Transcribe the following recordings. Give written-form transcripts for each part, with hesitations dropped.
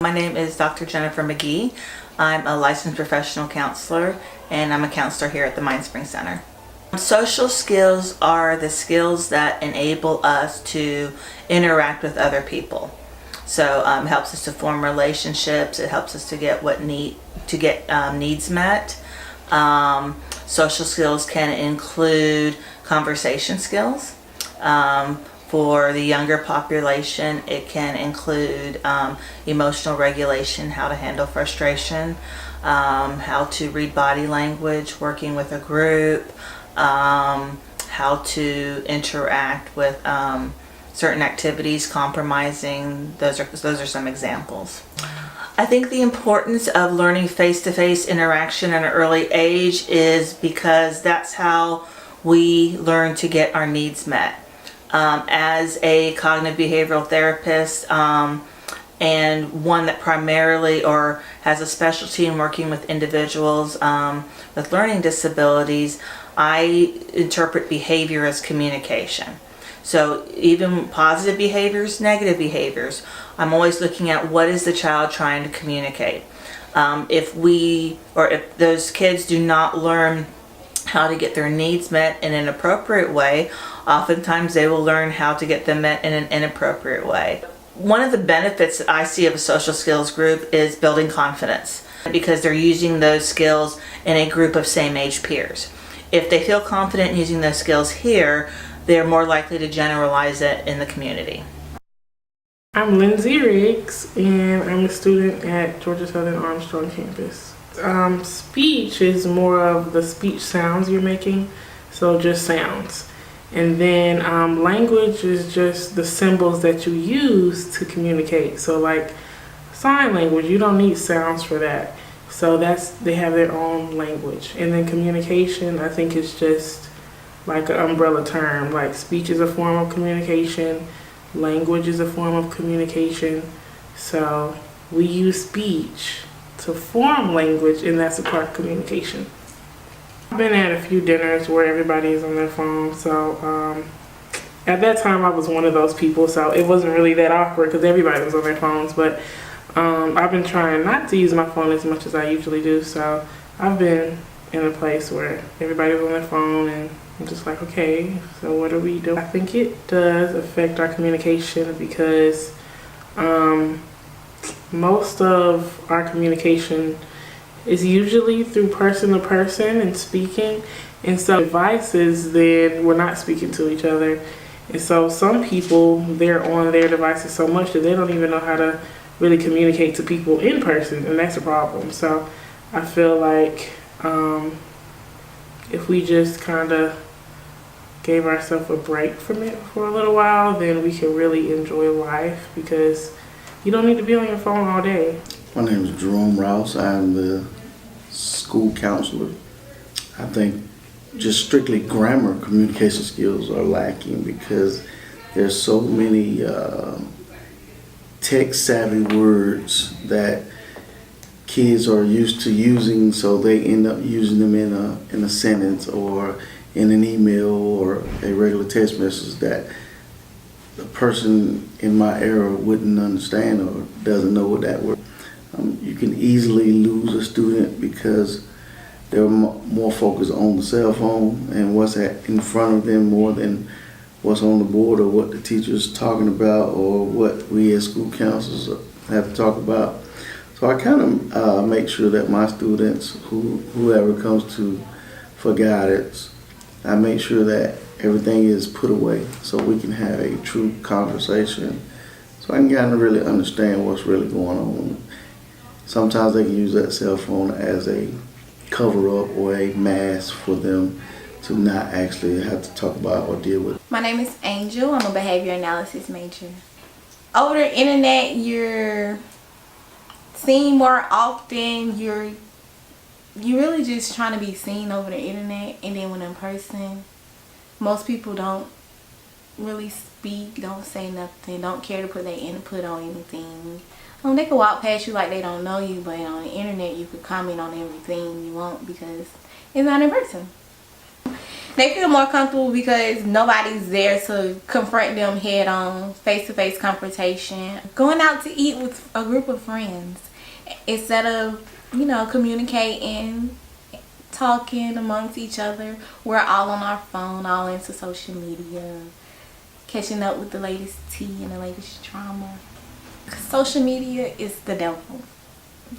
My name is Dr. Jennifer McGee. I'm a licensed professional counselor and I'm a counselor here at the Mind Spring Center. Social skills are the skills that enable us to interact with other people. So it helps us to form relationships. It helps us to get needs met. Social skills can include conversation skills. For the younger population, it can include emotional regulation, how to handle frustration, how to read body language, working with a group, how to interact with certain activities, compromising. Those are some examples. I think the importance of learning face-to-face interaction at an early age is because that's how we learn to get our needs met. As a cognitive behavioral therapist and one that primarily or has a specialty in working with individuals with learning disabilities, I interpret behavior as communication. So even positive behaviors, negative behaviors, I'm always looking at what is the child trying to communicate. If those kids do not learn how to get their needs met in an appropriate way, oftentimes they will learn how to get them met in an inappropriate way. One of the benefits that I see of a social skills group is building confidence, because they're using those skills in a group of same age peers. If they feel confident in using those skills here, they're more likely to generalize it in the community. I'm Lindsay Riggs, and I'm a student at Georgia Southern Armstrong campus. Speech is more of the speech sounds you're making, so just sounds. And then language is just the symbols that you use to communicate. So like sign language, you don't need sounds for that. So they have their own language. And then communication, I think, is just like an umbrella term. Like speech is a form of communication, language is a form of communication. So we use speech to form language, and that's a part of communication. I've been at a few dinners where everybody is on their phone, so at that time I was one of those people, so it wasn't really that awkward because everybody was on their phones, but I've been trying not to use my phone as much as I usually do, so I've been in a place where everybody was on their phone and I'm just like, okay, so what are we doing? I think it does affect our communication because most of our communication is usually through person to person and speaking, and so devices, then we're not speaking to each other. And so some people, they're on their devices so much that they don't even know how to really communicate to people in person, and that's a problem. So I feel like if we just kind of gave ourselves a break from it for a little while, then we can really enjoy life, because you don't need to be on your phone all day. My name is Jerome Rouse. I'm the school counselor. I think just strictly grammar communication skills are lacking because there's so many tech-savvy words that kids are used to using, so they end up using them in a sentence or in an email or a regular text message that the person in my era wouldn't understand or doesn't know what that word. You can easily lose a student because they're more focused on the cell phone and what's in front of them more than what's on the board or what the teacher's talking about or what we as school counselors have to talk about. So I kind of make sure that my students, whoever comes to for guidance, I make sure that everything is put away so we can have a true conversation, so I can kind of really understand what's really going on. Sometimes they can use that cell phone as a cover-up or a mask for them to not actually have to talk about or deal with. My name is Angel. I'm a behavior analysis major. Over the internet, you're seen more often. You're really just trying to be seen over the internet, and then when in person, most people don't really speak, don't say nothing, don't care to put their input on anything. They can walk past you like they don't know you, but on the internet you could comment on everything you want because it's not in person. They feel more comfortable because nobody's there to confront them head on, face-to-face confrontation. Going out to eat with a group of friends instead of, communicating, talking amongst each other. We're all on our phone, all into social media, catching up with the latest tea and the latest drama. Social media is the devil.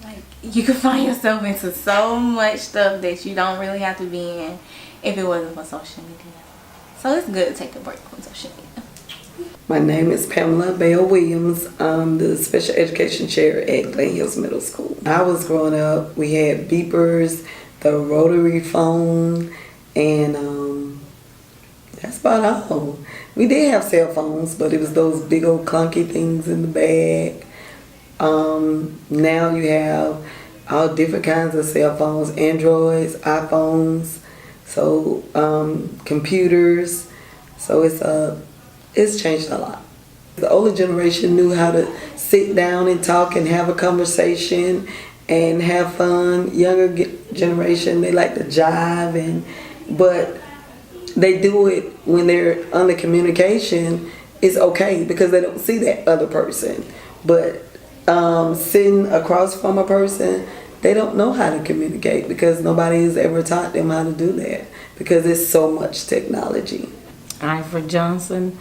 Like, you can find yourself into so much stuff that you don't really have to be in if it wasn't for social media. So it's good to take a break from social media. My name is Pamela Bell Williams. I'm the special education chair at Glen Hills Middle School. I was growing up, we had beepers, the rotary phone, and that's about all. We did have cell phones, but it was those big old clunky things in the bag. Now you have all different kinds of cell phones, Androids, iPhones, so computers. So it's changed a lot. The older generation knew how to sit down and talk and have a conversation and have fun. Younger generation, they like to jive, but they do it when they're under communication. It's okay because they don't see that other person. But sitting across from a person, they don't know how to communicate because nobody has ever taught them how to do that because there's so much technology. Ivor Johnson,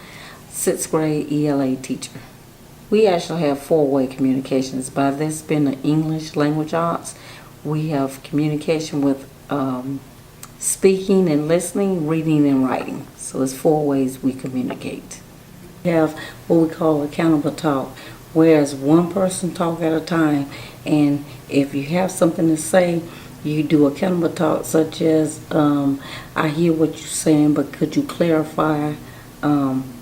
6th grade ELA teacher. We actually have four-way communications. By this being the English language arts, we have communication with speaking and listening, reading and writing. So it's 4 ways we communicate. We have what we call accountable talk, whereas one person talk at a time, and if you have something to say, you do accountable talk, such as I hear what you're saying, but could you clarify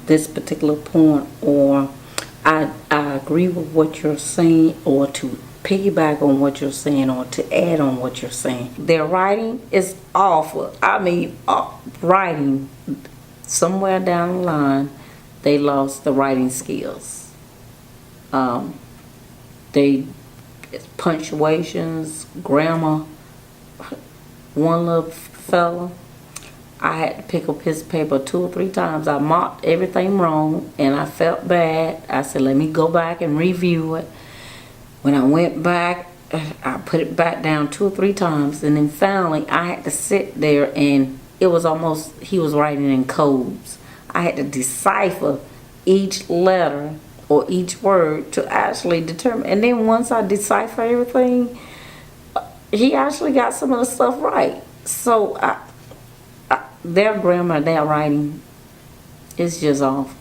this particular point, or I agree with what you're saying, or to piggyback on what you're saying, or to add on what you're saying. Their writing is awful. I mean, writing, somewhere down the line, they lost the writing skills. They punctuations, grammar. One little fella, I had to pick up his paper 2 or 3 times. I marked everything wrong and I felt bad. I said, let me go back and review it. When I went back, I put it back down 2 or 3 times, and then finally I had to sit there, and it was almost, he was writing in codes. I had to decipher each letter or each word to actually determine. And then once I decipher everything, he actually got some of the stuff right. So their grammar, their writing is just off.